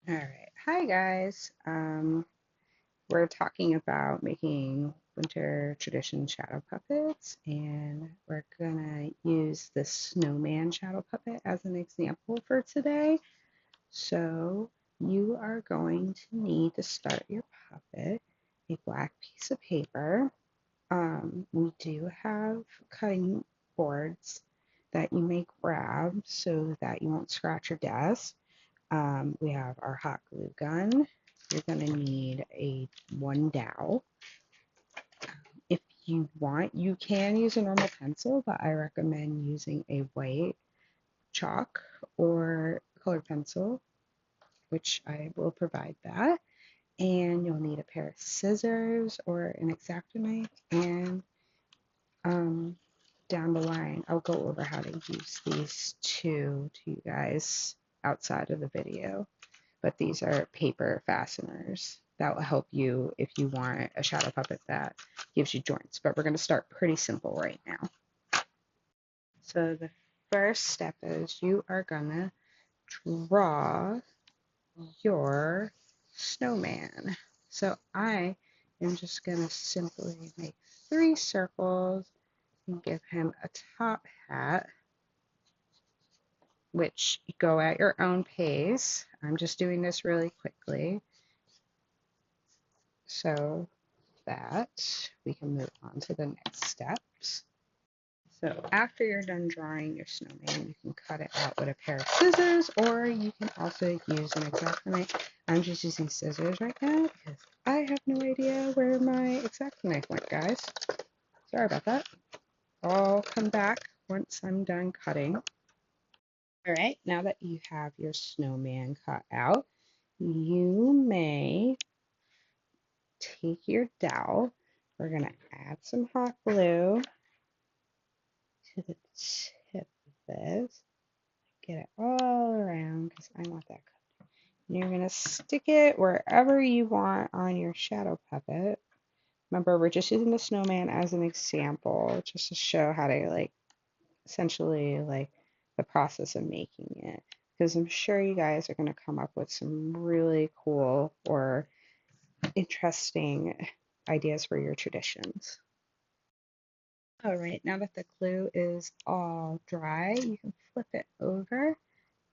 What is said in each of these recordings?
All right. Hi, guys. We're talking about making winter tradition shadow puppets, and we're gonna use the snowman shadow puppet as an example for today. So you are going to need to start your puppet a black piece of paper. We do have cutting boards that you may grab so that you won't scratch your desk. We have our hot glue gun. You're going to need a one dowel. If you want, you can use a normal pencil, but I recommend using a white chalk or colored pencil, which I will provide that. And you'll need a pair of scissors or an X-Acto knife. And um, down the line, I'll go over how to use these two to you guys outside of the video. But these are paper fasteners that will help you if you want a shadow puppet that gives you joints. But we're going to start pretty simple right now. So the first step is you are going to draw your snowman. So I am just going to simply make 3 circles and give him a top hat, which you go at your own pace. I'm just doing this really quickly so that we can move on to the next steps. So after you're done drawing your snowman, you can cut it out with a pair of scissors, or you can also use an X-Acto knife. I'm just using scissors right now because I have no idea where my X-Acto knife went, guys. Sorry about that. I'll come back once I'm done cutting. All right, now that you have your snowman cut out, you may take your dowel. We're going to add some hot glue to the tip of this. Get it all around because I want that cut. And you're going to stick it wherever you want on your shadow puppet. Remember, we're just using the snowman as an example, just to show how to essentially the process of making it. Because I'm sure you guys are going to come up with some really cool or interesting ideas for your traditions. All right, now that the glue is all dry, you can flip it over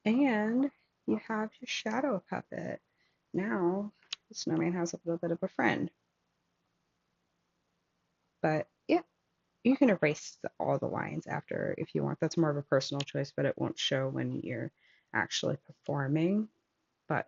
and you have your shadow puppet. Now the snowman has a little bit of a friend. But yeah, you can erase all the lines after if you want. That's more of a personal choice, but it won't show when you're actually performing. But